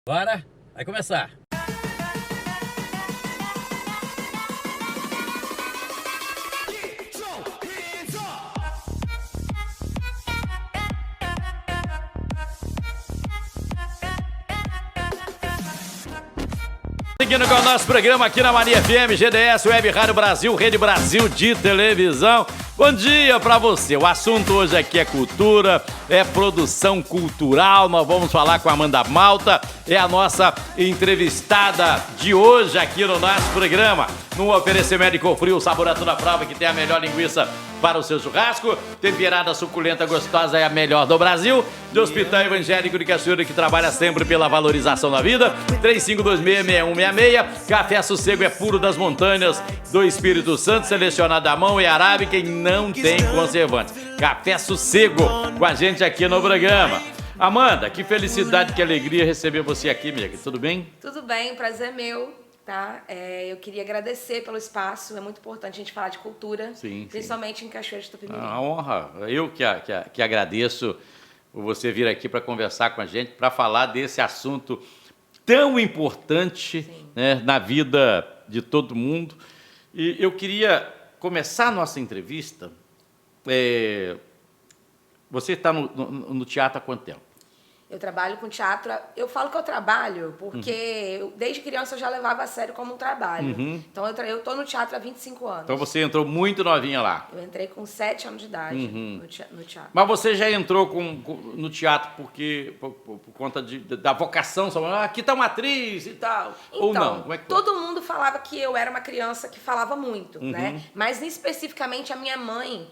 Bora, vai começar. Seguindo com o nosso programa aqui na Mania FM, GDS, Web Rádio Brasil, Rede Brasil de televisão. Bom dia pra você. O assunto hoje aqui é cultura, é produção cultural. Nós vamos falar com a Amanda Malta, é a nossa entrevistada de hoje aqui no nosso programa. No oferecimento de Cofrio, sabor a toda prova, que tem a melhor linguiça para o seu churrasco, temperada, suculenta, gostosa, é a melhor do Brasil. De Hospital Evangélico de Cachoeira, que trabalha sempre pela valorização da vida. 3526-6166. Café Sossego é puro das montanhas do Espírito Santo, selecionado à mão, é arábica e não tem conservantes. Café Sossego com a gente aqui no programa. Amanda, que felicidade, que alegria receber você aqui, amiga. Tudo bem? Tudo bem, prazer é meu. Tá? Eu queria agradecer pelo espaço, é muito importante a gente falar de cultura, principalmente em Cachoeira de Itapemirim. A honra, eu que agradeço por você vir aqui para conversar com a gente, para falar desse assunto tão importante, né, na vida de todo mundo. E eu queria começar a nossa entrevista. Você está no teatro há quanto tempo? Eu trabalho com teatro, eu falo que eu trabalho porque desde criança eu já levava a sério como um trabalho. Então eu tô no teatro há 25 anos. Então você entrou muito novinha lá. Eu entrei com 7 anos de idade no teatro. Mas você já entrou no teatro por conta da vocação? Aqui tá uma atriz e tal. Então, ou não? Como é que foi? Todo mundo falava que eu era uma criança que falava muito, né? Mas especificamente a minha mãe...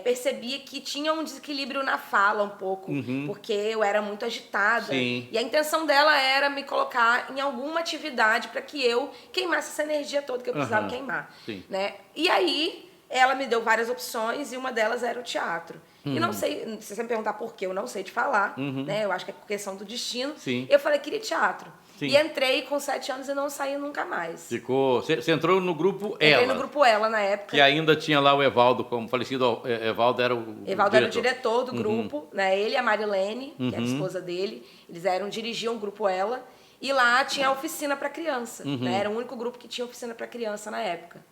percebia que tinha um desequilíbrio na fala um pouco, porque eu era muito agitada. Sim. E a intenção dela era me colocar em alguma atividade para que eu queimasse essa energia toda que eu precisava queimar. Sim. Né? E aí, ela me deu várias opções e uma delas era o teatro. E não sei, se você me perguntar por quê, eu não sei te falar, né? Eu acho que é por questão do destino. Sim. Eu falei que queria teatro. Sim. E entrei com 7 anos e não saí nunca mais. Você entrou no grupo Ela. Entrei no grupo Ela na época. Que ainda tinha lá o Evaldo, como falecido Evaldo era o Evaldo era o diretor do grupo, né? Ele e a Marilene, que é a esposa dele, eles dirigiam o grupo Ela. E lá tinha oficina para criança, né? Era o único grupo que tinha oficina para criança na época.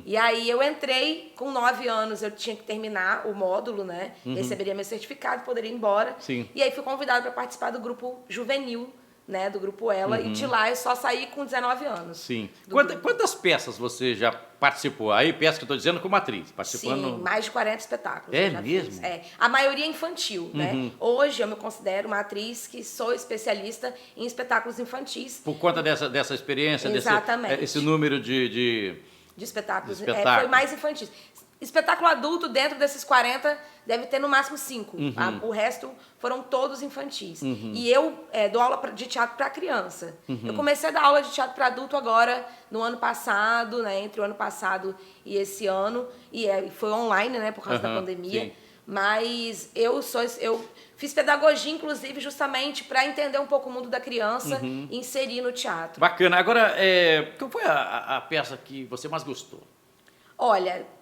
E aí eu entrei com 9 anos, eu tinha que terminar o módulo, né? Receberia meu certificado, poderia ir embora. Sim. E aí fui convidada para participar do grupo juvenil, né? Do grupo Ela. E de lá eu só saí com 19 anos. Sim. Quantas peças você já participou? Aí peças que eu estou dizendo como atriz. Participando... Sim, mais de 40 espetáculos. É eu já mesmo? fiz. A maioria infantil, né? Hoje eu me considero uma atriz que sou especialista em espetáculos infantis. Por conta dessa experiência, Exatamente. esse número de espetáculos. De espetáculos. Foi mais infantis. Espetáculo adulto, dentro desses 40, deve ter no máximo 5. O resto foram todos infantis. E eu dou aula de teatro para criança. Eu comecei a dar aula de teatro para adulto agora, no ano passado, né? Entre o ano passado e esse ano. E foi online, né? Por causa da pandemia. Sim. Mas eu fiz pedagogia, inclusive, justamente para entender um pouco o mundo da criança e inserir no teatro. Bacana. Agora, qual foi a peça que você mais gostou? Olha...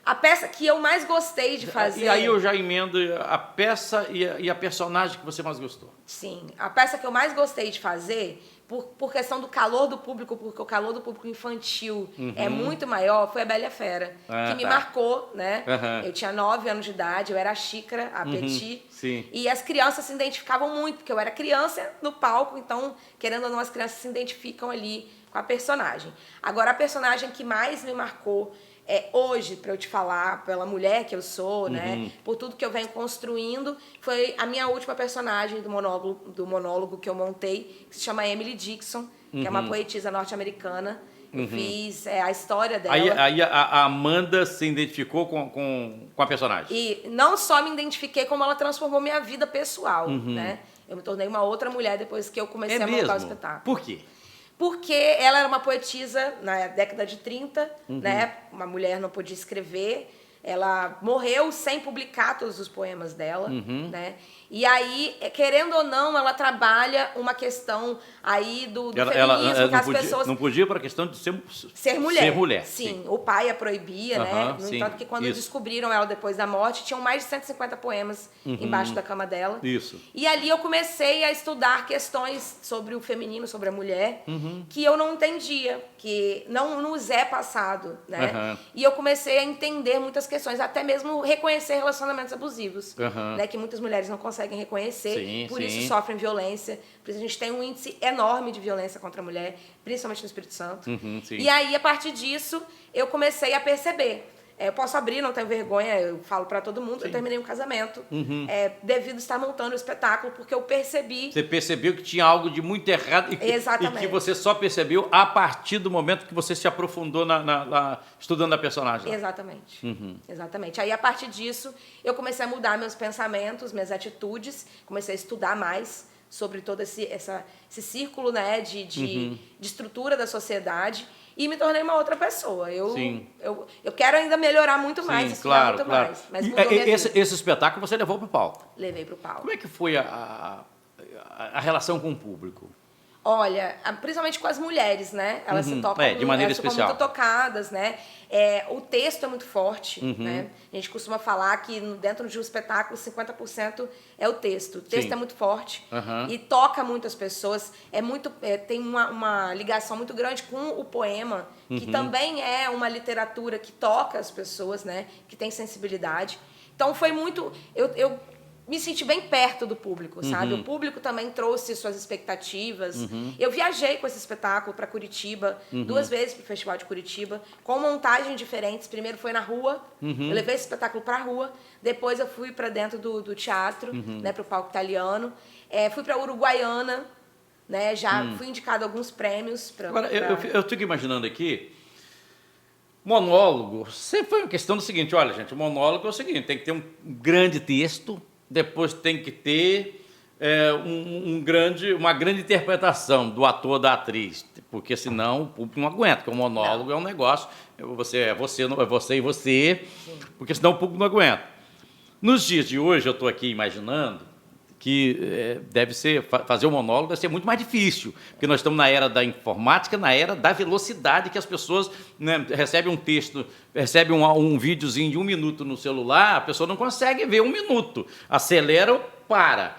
A peça que eu mais gostei de fazer... E aí eu já emendo a peça e a personagem que você mais gostou. Sim, a peça que eu mais gostei de fazer, por questão do calor do público, porque o calor do público infantil é muito maior, foi a Bela e a Fera, que me marcou, né? Eu tinha 9 anos de idade, eu era a Xícara, a Petit, Sim. E as crianças se identificavam muito, porque eu era criança no palco, então, querendo ou não, as crianças se identificam ali com a personagem. Agora, a personagem que mais me marcou hoje, para eu te falar, pela mulher que eu sou, né? Por tudo que eu venho construindo, foi a minha última personagem do monólogo que eu montei, que se chama Emily Dixon, que é uma poetisa norte-americana. Eu fiz a história dela. Aí a Amanda se identificou com a personagem. E não só me identifiquei, como ela transformou minha vida pessoal, né? Eu me tornei uma outra mulher depois que eu comecei a montar o espetáculo. Por quê? Porque ela era uma poetisa na década de 30, né? Uma mulher não podia escrever, ela morreu sem publicar todos os poemas dela, né? E aí, querendo ou não, ela trabalha uma questão aí do feminismo, que as pessoas... Não podia por a questão de ser mulher. Ser mulher. Sim, o pai a proibia, né? No entanto, que quando descobriram ela depois da morte, tinham mais de 150 poemas embaixo da cama dela. Isso. E ali eu comecei a estudar questões sobre o feminino, sobre a mulher, que eu não entendia, que não nos é passado, né? E eu comecei a entender muitas questões, até mesmo reconhecer relacionamentos abusivos, né? Que muitas mulheres não conseguem reconhecer, por isso sofrem violência, por isso a gente tem um índice enorme de violência contra a mulher, principalmente no Espírito Santo. E aí, a partir disso, eu comecei a perceber. Eu posso abrir, não tenho vergonha, eu falo pra todo mundo, eu terminei um casamento devido a estar montando o espetáculo, porque eu percebi... Você percebeu que tinha algo de muito errado e que você só percebeu a partir do momento que você se aprofundou estudando a personagem. Exatamente. Exatamente. Aí, a partir disso, eu comecei a mudar meus pensamentos, minhas atitudes, comecei a estudar mais sobre todo esse círculo, né, de estrutura da sociedade, e me tornei uma outra pessoa. Eu quero ainda melhorar muito mais, estudar muito mais. Mas esse espetáculo você levou para o palco? Levei para o palco. Como é que foi a relação com o público? Olha, principalmente com as mulheres, né? Elas se tocam, de maneira especial. Muito tocadas, né? O texto é muito forte, né? A gente costuma falar que dentro de um espetáculo 50% é o texto. O texto é muito forte e toca muitas pessoas. Tem uma ligação muito grande com o poema, que também é uma literatura que toca as pessoas, né? Que tem sensibilidade. Então foi muito... Eu me senti bem perto do público, sabe? O público também trouxe suas expectativas. Eu viajei com esse espetáculo para Curitiba, 2 vezes para o Festival de Curitiba, com montagens diferentes. Primeiro foi na rua, eu levei esse espetáculo para a rua. Depois eu fui para dentro do teatro, né, para o palco italiano. Fui para Uruguaiana, né? Já fui indicado a alguns prêmios. Agora, eu fico imaginando aqui, monólogo, sempre foi uma questão do seguinte, olha, gente, o monólogo é o seguinte, tem que ter um grande texto, depois tem que ter uma grande interpretação do ator, da atriz, porque senão o público não aguenta, porque o monólogo é um negócio, você e você, porque senão o público não aguenta. Nos dias de hoje, eu estou aqui imaginando que fazer um monólogo deve ser muito mais difícil, porque nós estamos na era da informática, na era da velocidade que as pessoas, né, recebem um texto, recebem um videozinho de 1 minuto no celular, a pessoa não consegue ver 1 minuto, acelera ou para.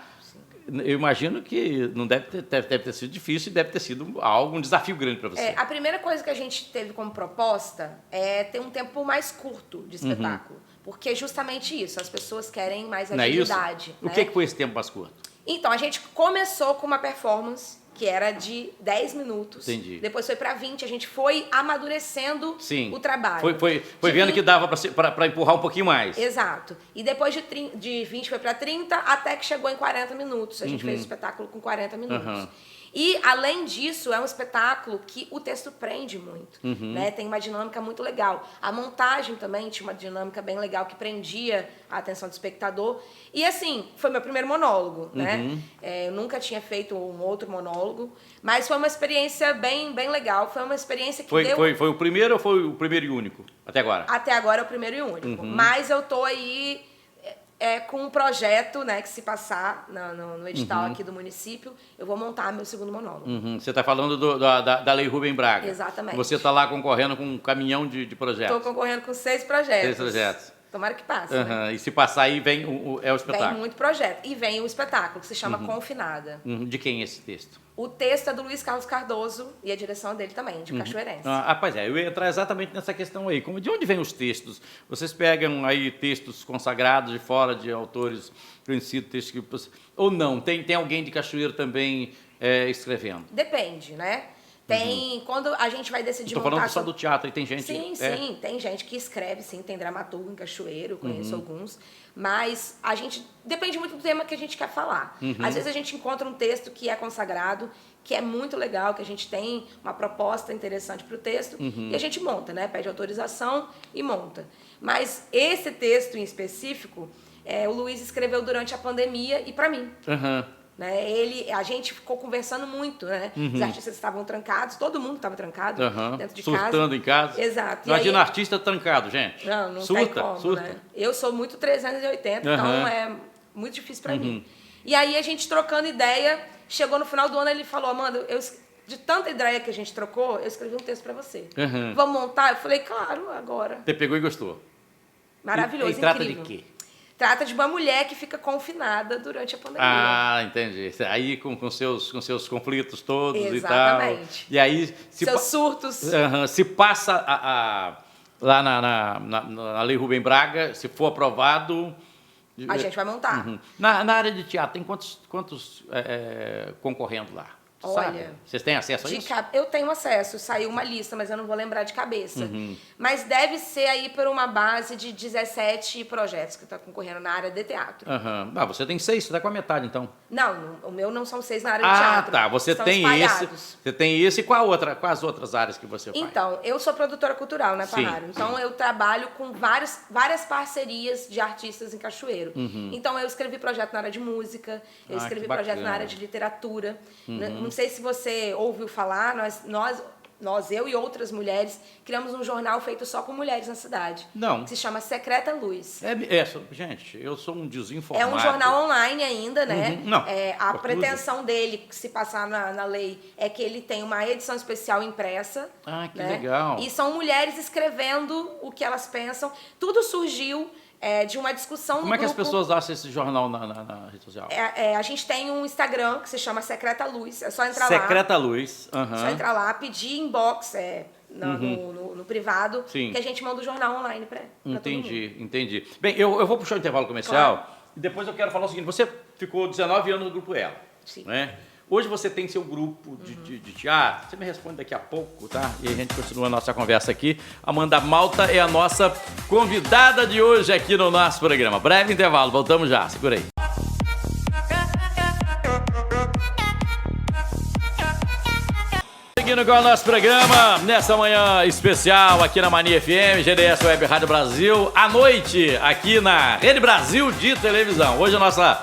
Eu imagino que não deve ter sido difícil e deve ter sido um desafio grande para você. A primeira coisa que a gente teve como proposta é ter um tempo mais curto de espetáculo. Porque é justamente isso, as pessoas querem mais agilidade. Não é isso? O que foi esse tempo mais curto? Então, a gente começou com uma performance que era de 10 minutos. Entendi. Depois foi para 20, a gente foi amadurecendo o trabalho. Foi vendo que dava para empurrar um pouquinho mais. Exato. E depois de 20 foi para 30, até que chegou em 40 minutos. A gente fez o espetáculo com 40 minutos. E, além disso, é um espetáculo que o texto prende muito, né? Tem uma dinâmica muito legal. A montagem também tinha uma dinâmica bem legal que prendia a atenção do espectador. E, assim, foi meu primeiro monólogo, né? Eu nunca tinha feito um outro monólogo, mas foi uma experiência bem legal. Foi uma experiência que Foi o primeiro ou foi o primeiro e único, até agora? Até agora é o primeiro e único. Mas eu tô aí... com um projeto, né, que se passar no edital aqui do município, eu vou montar meu segundo monólogo. Você está falando da Lei Rubem Braga. Exatamente. Você está lá concorrendo com um caminhão de projetos. Estou concorrendo com 6 projetos. 6 projetos. Tomara que passe. Né? E se passar aí, vem o espetáculo. Vem muito projeto. E vem o espetáculo, que se chama Confinada. De quem é esse texto? O texto é do Luiz Carlos Cardoso e a direção é dele também, de Cachoeirense. Pois é, eu ia entrar exatamente nessa questão aí. De onde vêm os textos? Vocês pegam aí textos consagrados de fora, de autores conhecidos, textos ou não? Tem alguém de Cachoeiro também escrevendo? Depende, né? Quando a gente vai decidir montar... Estou falando só do teatro, e tem gente... Sim, tem gente que escreve, sim, tem dramaturgo em Cachoeiro, conheço alguns, mas a gente... Depende muito do tema que a gente quer falar. Às vezes a gente encontra um texto que é consagrado, que é muito legal, que a gente tem uma proposta interessante para o texto, e a gente monta, né? Pede autorização e monta. Mas esse texto em específico, o Luiz escreveu durante a pandemia e para mim. né? A gente ficou conversando muito, né? Os artistas estavam trancados, todo mundo estava trancado dentro de casa. Surtando em casa. Exato. Imagina artista trancado, gente. Não surta, tem como, surta. né? Eu sou muito 380, então é muito difícil para mim. E aí a gente trocando ideia, chegou no final do ano, ele falou, Amanda, de tanta ideia que a gente trocou, eu escrevi um texto para você. Vamos montar? Eu falei, claro, agora. Você pegou e gostou. Maravilhoso, e trata incrível. de quê? Trata de uma mulher que fica confinada durante a pandemia. Ah, entendi. Aí com seus conflitos todos Exatamente. e tal. E aí... Seus surtos. Se passa lá na Lei Rubem Braga, se for aprovado... A gente vai montar. Na área de teatro, tem quantos concorrendo lá? Olha, sabe? Vocês têm acesso a isso? Eu tenho acesso, saiu uma lista, mas eu não vou lembrar de cabeça. Mas deve ser aí por uma base de 17 projetos que estão concorrendo na área de teatro. Ah, você tem 6, você está com a metade, então. Não, o meu não são 6 na área de teatro. Ah, tá. Você tem esse. E quais outras áreas que você faz? Então, eu sou produtora cultural, né, Parraro? Então, eu trabalho com várias parcerias de artistas em Cachoeiro. Então, eu escrevi projeto na área de música, eu escrevi projeto na área de literatura. Não sei se você ouviu falar, eu e outras mulheres, criamos um jornal feito só com mulheres na cidade. Não. Que se chama Secreta Luz. Gente, eu sou um desinformado. É um jornal online ainda, né? Não. A pretensão dele, se passar na lei, é que ele tem uma edição especial impressa. Ah, que né? legal. E são mulheres escrevendo o que elas pensam. Tudo surgiu de uma discussão no grupo. Como é que as pessoas acham esse jornal na rede social? A gente tem um Instagram que se chama Secreta Luz. É só entrar lá. Secreta Luz. Só entrar lá, pedir inbox no privado, que a gente manda o jornal online para todo mundo. Entendi. Bem, eu vou puxar o intervalo comercial. Claro. E depois eu quero falar o seguinte. Você ficou 19 anos no Grupo Ela. Sim. Né? Hoje você tem seu grupo de teatro. Você me responde daqui a pouco, tá? E a gente continua a nossa conversa aqui. Amanda Malta é a nossa convidada de hoje aqui no nosso programa. Breve intervalo, voltamos já. Segura aí. Seguindo com o nosso programa, nessa manhã especial aqui na Mania FM, GDS Web Rádio Brasil, à noite aqui na Rede Brasil de televisão. Hoje a nossa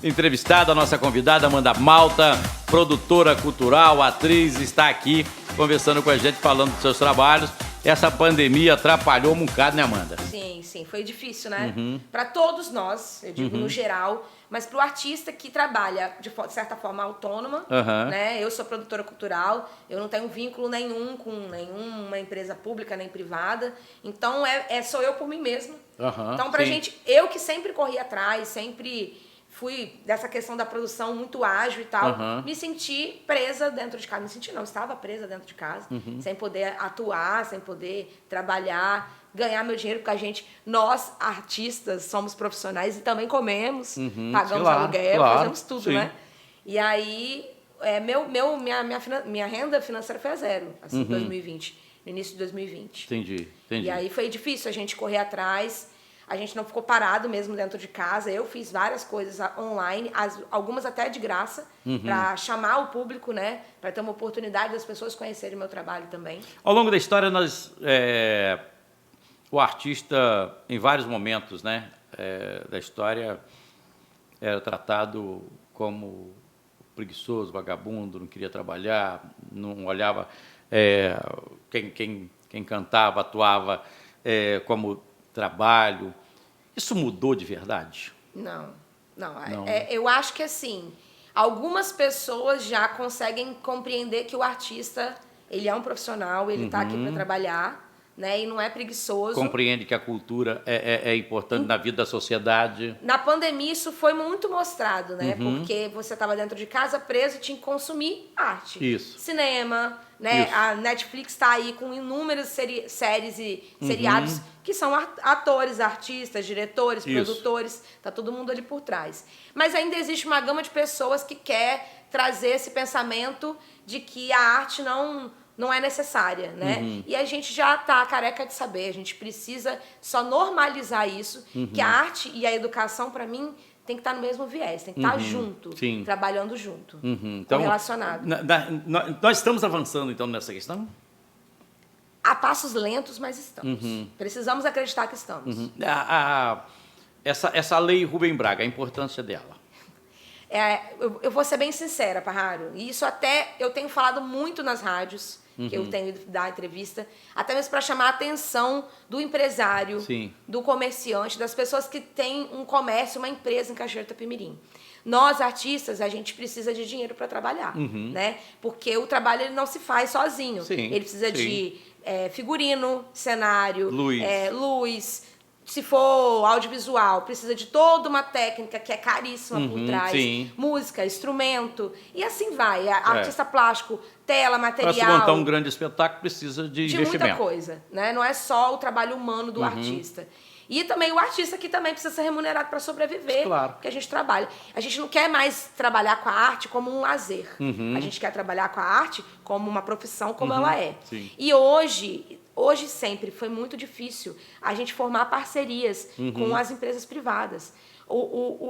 entrevistada, a nossa convidada, Amanda Malta, produtora cultural, atriz, está aqui conversando com a gente, falando dos seus trabalhos. Essa pandemia atrapalhou um bocado, né, Amanda? Sim, foi difícil, né? Para todos nós, eu digo no geral, mas para o artista que trabalha de certa forma autônoma, né? Eu sou produtora cultural, eu não tenho vínculo nenhum com nenhuma empresa pública nem privada, então sou eu por mim mesma. Então, pra gente, eu que sempre corri atrás, sempre fui dessa questão da produção muito ágil e tal, me senti presa dentro de casa. Me senti não, estava presa dentro de casa, sem poder atuar, sem poder trabalhar, ganhar meu dinheiro, porque nós, artistas, somos profissionais e também comemos, pagamos aluguel, fazemos tudo, né? E aí, minha renda financeira foi a zero, assim, em 2020, no início de 2020. Entendi. E aí foi difícil a gente correr atrás. A gente não ficou parado mesmo dentro de casa. Eu fiz várias coisas online, algumas até de graça, para chamar o público, né? Para ter uma oportunidade das pessoas conhecerem meu trabalho também. Ao longo da história, o artista, em vários momentos, né, da história, era tratado como preguiçoso, vagabundo, não queria trabalhar, não olhava quem cantava, atuava como trabalho. Isso mudou de verdade? Não. Eu acho que assim, algumas pessoas já conseguem compreender que o artista, ele é um profissional, ele está aqui para trabalhar, né? E não é preguiçoso. Compreende que a cultura é importante na vida da sociedade. Na pandemia isso foi muito mostrado, né? Porque você estava dentro de casa preso e tinha que consumir arte. Isso. Cinema, né? Isso. A Netflix está aí com inúmeras séries e seriados que são atores, artistas, diretores, produtores, tá todo mundo ali por trás. Mas ainda existe uma gama de pessoas que quer trazer esse pensamento de que a arte não é necessária, né? E a gente já tá careca de saber, a gente precisa só normalizar isso, que a arte e a educação, para mim, tem que estar no mesmo viés, tem que estar junto, trabalhando junto, então, relacionado. Nós estamos avançando, então, nessa questão? A passos lentos, mas estamos. Precisamos acreditar que estamos. Essa lei Rubem Braga, a importância dela? Eu vou ser bem sincera, Parraro, e isso até eu tenho falado muito nas rádios, que eu tenho ido dar entrevista, até mesmo para chamar a atenção do empresário, Sim. do comerciante, das pessoas que têm um comércio, uma empresa em Cachoeiro do Itapemirim. Nós, artistas, a gente precisa de dinheiro para trabalhar, né? Porque o trabalho ele não se faz sozinho. Sim, ele precisa sim. de figurino, cenário, Luz. Luz. Se for audiovisual, precisa de toda uma técnica que é caríssima por trás. Sim. Música, instrumento, e assim vai. Artista plástico, tela, material. Para se montar um grande espetáculo, precisa de investimento. Muita coisa, né? Não é só o trabalho humano do artista. E também o artista que também precisa ser remunerado para sobreviver, Claro. porque a gente trabalha. A gente não quer mais trabalhar com a arte como um lazer. A gente quer trabalhar com a arte como uma profissão, como ela é. Sim. E hoje sempre foi muito difícil a gente formar parcerias com as empresas privadas.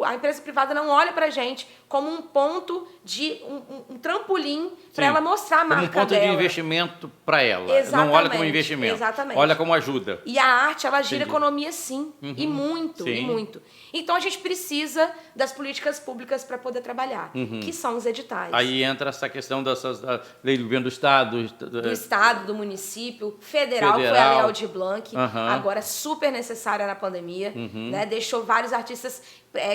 A empresa privada não olha pra gente como um ponto de um trampolim para ela mostrar a marca dela. Como um ponto de investimento para ela. Exatamente, Não olha como investimento. Exatamente. Olha como ajuda. E a arte, ela gira Entendi. economia sim, e muito, Sim. e muito. Então a gente precisa das políticas públicas para poder trabalhar, que são os editais. Aí entra essa questão da lei do governo do Estado. Do Estado, do município, federal, foi a Lei Aldir Blanc, agora super necessária na pandemia, né? Deixou vários artistas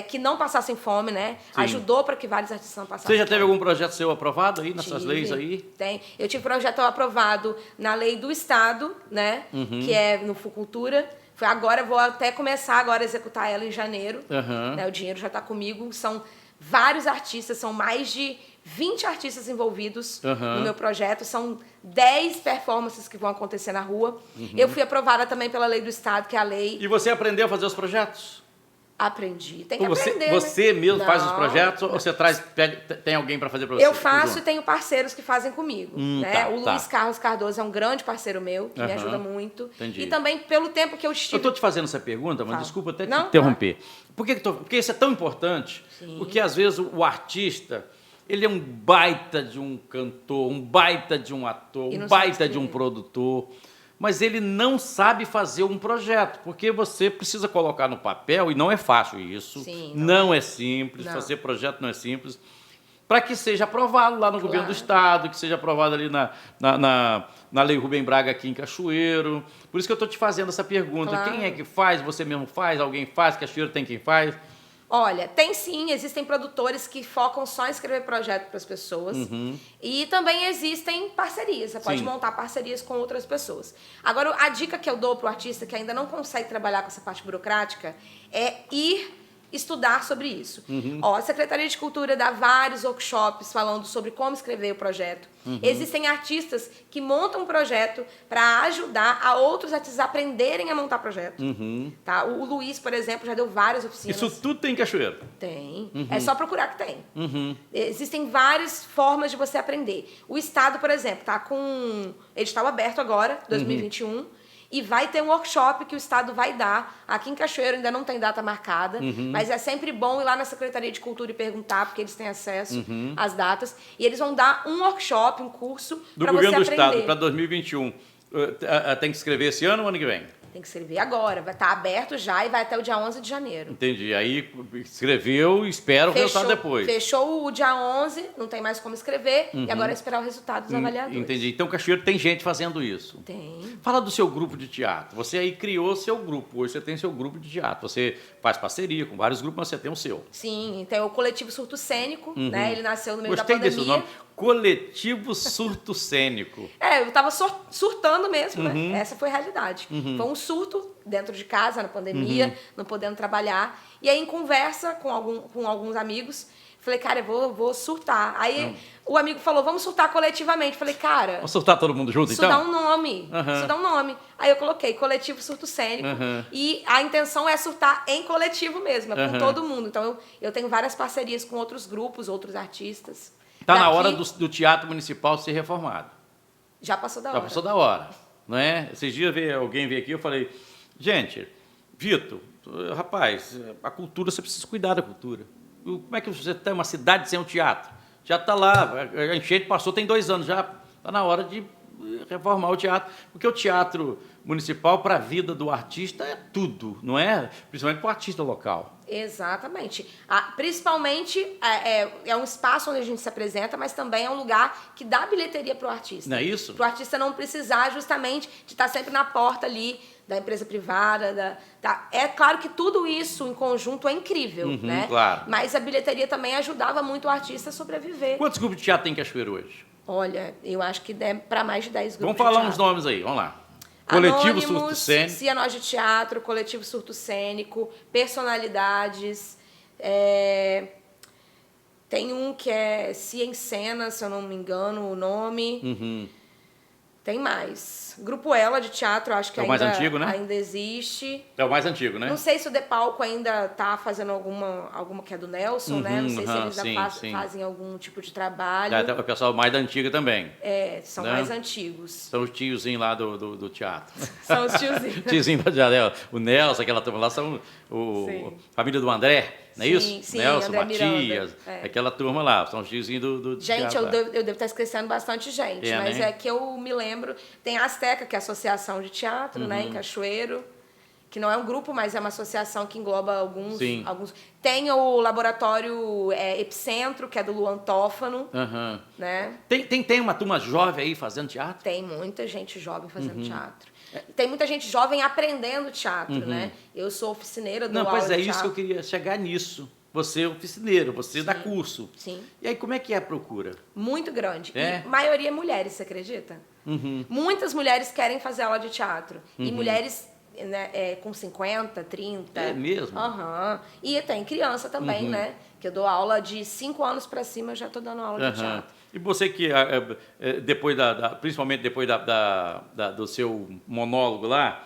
que não passassem fome, né? Sim. Ajudou para que vários artistas não passassem Você já fome. teve algum projeto seu aprovado aí, nessas leis aí? Tem. Eu tive projeto aprovado na lei do Estado, né? Que é no Fucultura. Foi agora, eu vou até começar agora a executar ela em janeiro. Né? O dinheiro já está comigo. São vários artistas, são mais de 20 artistas envolvidos no meu projeto. São 10 performances que vão acontecer na rua. Eu fui aprovada também pela lei do Estado, que é a lei... E você aprendeu a fazer os projetos? Aprendi. Tem que aprender, Você né? mesmo faz os Não. projetos ou você tem alguém para fazer para você? Eu faço e tenho parceiros que fazem comigo. Né? Tá, O Luiz Carlos Cardoso é um grande parceiro meu, que me ajuda muito. Entendi. E também pelo tempo que eu estive... Eu estou te fazendo essa pergunta, mas Fala. desculpa até te Não? interromper. Porque isso é tão importante, Sim. porque às vezes o artista, ele é um baita de um cantor, um baita de um ator, E um não sabe baita de um escrever. produtor, mas ele não sabe fazer um projeto, porque você precisa colocar no papel, e não é fácil isso, Sim, não é simples, Não. fazer projeto não é simples, para que seja aprovado lá no governo do Estado, que seja aprovado ali na Lei Rubem Braga aqui em Cachoeiro. Por isso que eu estou te fazendo essa pergunta. Claro. Quem é que faz? Você mesmo faz? Alguém faz? Cachoeiro tem quem faz? Olha, tem sim, existem produtores que focam só em escrever projeto para as pessoas. E também existem parcerias, você pode Sim. montar parcerias com outras pessoas. Agora, a dica que eu dou para o artista que ainda não consegue trabalhar com essa parte burocrática é ir estudar sobre isso. Ó, a Secretaria de Cultura dá vários workshops falando sobre como escrever o projeto. Existem artistas que montam um projeto para ajudar a outros artistas a aprenderem a montar projeto. Tá? O Luiz, por exemplo, já deu várias oficinas. Isso tudo tem em Cachoeiro. Tem. É só procurar que tem. Existem várias formas de você aprender. O Estado, por exemplo, está com edital aberto agora, 2021, e vai ter um workshop que o Estado vai dar. Aqui em Cachoeiro ainda não tem data marcada, mas é sempre bom ir lá na Secretaria de Cultura e perguntar, porque eles têm acesso às datas. E eles vão dar um workshop, um curso, Do para você governo do aprender. Estado para 2021. Tem que escrever esse ano ou ano que vem? Tem que escrever agora. Vai estar aberto já e vai até o dia 11 de janeiro. Entendi. Aí escreveu e espera o resultado depois. Fechou o dia 11, não tem mais como escrever, e agora é esperar o resultado dos avaliadores. Entendi. Então, Cachoeiro tem gente fazendo isso. Tem. Fala do seu grupo de teatro. Você aí criou seu grupo. Hoje você tem seu grupo de teatro. Você faz parceria com vários grupos, mas você tem o seu. Sim, tem o Coletivo Surto Cênico, né? Ele nasceu no meio Gostei da pandemia. desse nome. Coletivo Surto Cênico. Eu tava surtando mesmo, né? Essa foi a realidade. Foi um surto dentro de casa, na pandemia, não podendo trabalhar. E aí, em conversa com alguns amigos, falei, cara, eu vou surtar. Aí o amigo falou, vamos surtar coletivamente. Falei, cara... Vamos surtar todo mundo junto, Isso então? dá um nome. Isso dá um nome. Aí eu coloquei Coletivo Surto Cênico. E a intenção é surtar em coletivo mesmo, é com todo mundo. Então eu tenho várias parcerias com outros grupos, outros artistas. Está na hora do Teatro Municipal ser reformado. Já passou da Já hora. passou da hora. Não é? Esses dias alguém veio aqui e eu falei, gente, Vitor, rapaz, a cultura, você precisa cuidar da cultura. Como é que você tem uma cidade sem um teatro? Já está lá, a enchente passou tem 2 anos, já está na hora de reformar o teatro, porque o teatro municipal, para a vida do artista, é tudo, não é? Principalmente para o artista local. Exatamente. Principalmente é um espaço onde a gente se apresenta, mas também é um lugar que dá bilheteria para o artista. Não é isso? Para o artista não precisar justamente de estar sempre na porta ali da empresa privada. É claro que tudo isso em conjunto é incrível, né? Claro. Mas a bilheteria também ajudava muito o artista a sobreviver. Quantos grupos de teatro tem em Cachoeiro hoje? Olha, eu acho que é para mais de 10 grupos. Vamos falar de uns teatro. nomes aí, vamos lá. Coletivo Anônimos, Surto Cênico. Cianós de Teatro, Coletivo Surto Cênico, Personalidades. Tem um que é Cia em Cena, se eu não me engano o nome. Tem mais. Grupo Ela de Teatro, acho que É o mais antigo, né? ainda existe. É o mais antigo, né? Não sei se o De Palco ainda tá fazendo alguma que é do Nelson, né? Não sei se eles ainda fazem algum tipo de trabalho. É o pessoal mais da antiga também. São né? mais antigos. São os tiozinhos lá do teatro. São os tiozinhos. Tiozinho da janela. O Nelson, aquela turma lá, são família do André, não é isso? Sim, Nelson, André Matias, aquela turma lá, são os tiozinhos do gente, teatro. eu devo estar esquecendo bastante gente, mas né? é que eu me lembro. Tem a Azteca, que é a Associação de Teatro, né, em Cachoeiro, que não é um grupo, mas é uma associação que engloba alguns. Tem o laboratório Epicentro, que é do Luan Tófano, né? Tem uma turma jovem aí fazendo teatro? Tem muita gente jovem fazendo teatro. Tem muita gente jovem aprendendo teatro, né? Eu sou oficineira do Não, pois é de isso que teatro. eu queria chegar nisso. Você é oficineiro, você dá curso. Sim. E aí, como é que é a procura? Muito grande. E maioria é mulheres, você acredita? Muitas mulheres querem fazer aula de teatro. E mulheres né, com 50, 30. É mesmo? E tem criança também, né? Que eu dou aula de 5 anos para cima, eu já estou dando aula de teatro. E você que, depois principalmente depois do seu monólogo lá,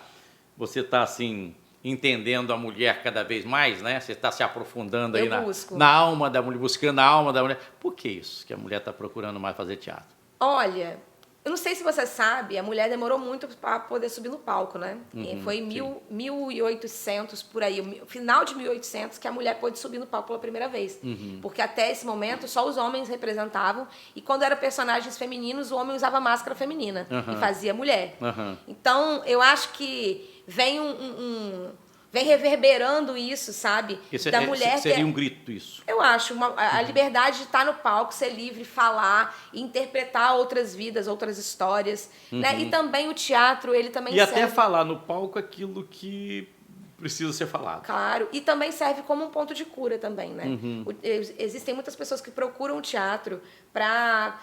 você está assim, entendendo a mulher cada vez mais, né? Você está se aprofundando aí na alma da mulher, buscando a alma da mulher. Por que isso que a mulher está procurando mais fazer teatro? Olha, eu não sei se você sabe, a mulher demorou muito para poder subir no palco, né? Foi em 1800, por aí, final de 1800, que a mulher pôde subir no palco pela primeira vez. Porque até esse momento só os homens representavam, e quando eram personagens femininos, o homem usava máscara feminina e fazia mulher. Então, eu acho que vem vem reverberando isso, sabe? Da mulher seria um grito isso. Eu acho, a liberdade de estar no palco, ser livre, falar, interpretar outras vidas, outras histórias, né? E também o teatro, ele também serve... até falar no palco aquilo que precisa ser falado. Claro, e também serve como um ponto de cura também, né? Existem muitas pessoas que procuram o teatro para...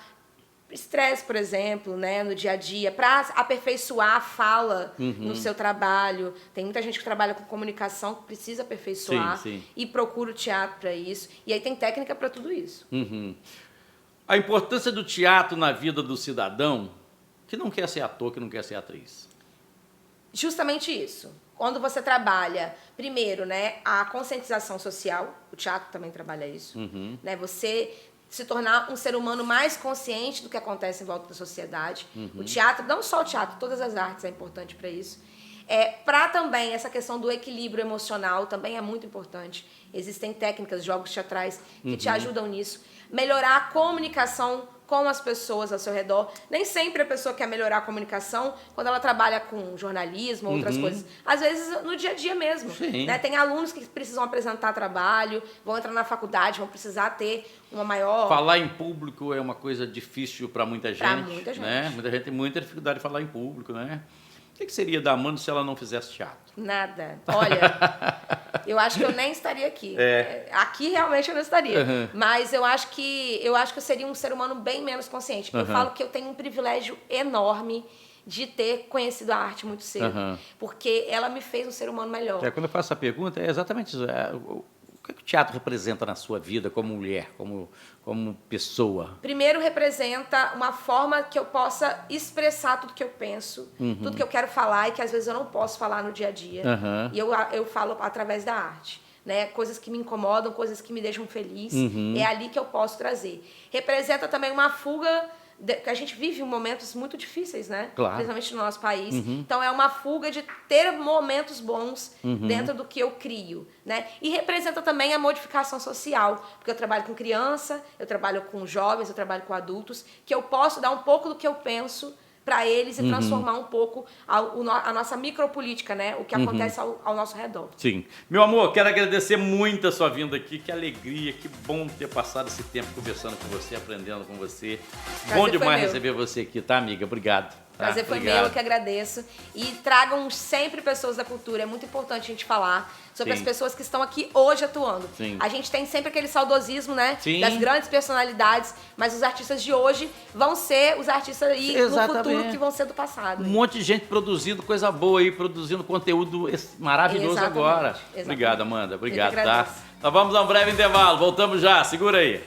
estresse, por exemplo, né, no dia a dia, para aperfeiçoar a fala no seu trabalho. Tem muita gente que trabalha com comunicação que precisa aperfeiçoar e procura o teatro para isso. E aí tem técnica para tudo isso. A importância do teatro na vida do cidadão que não quer ser ator, que não quer ser atriz. Justamente isso. Quando você trabalha, primeiro, né, a conscientização social, o teatro também trabalha isso, né, você se tornar um ser humano mais consciente do que acontece em volta da sociedade. O teatro, não só o teatro, todas as artes é importante para isso. Para também essa questão do equilíbrio emocional também é muito importante. Existem técnicas, jogos teatrais que te ajudam nisso. Melhorar a comunicação com as pessoas ao seu redor. Nem sempre a pessoa quer melhorar a comunicação quando ela trabalha com jornalismo ou outras coisas. Às vezes, no dia a dia mesmo. Né? Tem alunos que precisam apresentar trabalho, vão entrar na faculdade, vão precisar ter uma maior... Falar em público é uma coisa difícil para muita gente. Para muita gente. Né? Muita gente tem muita dificuldade de falar em público, né? O que seria da Amanda se ela não fizesse teatro? Nada. Olha, eu acho que eu nem estaria aqui. Aqui realmente eu não estaria. Mas eu acho que eu seria um ser humano bem menos consciente. Eu falo que eu tenho um privilégio enorme de ter conhecido a arte muito cedo. Porque ela me fez um ser humano melhor. Quando eu faço essa pergunta, é exatamente isso. O que o teatro representa na sua vida como mulher, como pessoa? Primeiro, representa uma forma que eu possa expressar tudo que eu penso, tudo que eu quero falar e que às vezes eu não posso falar no dia a dia. E eu falo através da arte. Né? Coisas que me incomodam, coisas que me deixam feliz. É ali que eu posso trazer. Representa também uma fuga... que a gente vive momentos muito difíceis, né? Claro. Principalmente no nosso país. Então, é uma fuga de ter momentos bons dentro do que eu crio, né? E representa também a modificação social, porque eu trabalho com criança, eu trabalho com jovens, eu trabalho com adultos, que eu posso dar um pouco do que eu penso para eles e transformar um pouco a nossa micropolítica, né? O que acontece ao nosso redor. Sim. Meu amor, quero agradecer muito a sua vinda aqui. Que alegria, que bom ter passado esse tempo conversando com você, aprendendo com você. Bom demais receber você aqui, tá, amiga? Obrigado. Prazer foi meu, eu que agradeço. E tragam sempre pessoas da cultura. É muito importante a gente falar sobre as pessoas que estão aqui hoje atuando. Sim. A gente tem sempre aquele saudosismo, né? Sim. Das grandes personalidades, mas os artistas de hoje vão ser os artistas aí no futuro que vão ser do passado. Um monte de gente produzindo coisa boa aí, produzindo conteúdo maravilhoso agora. Exatamente. Obrigado, Amanda. Obrigado, tá? Nós vamos a um breve intervalo. Voltamos já. Segura aí.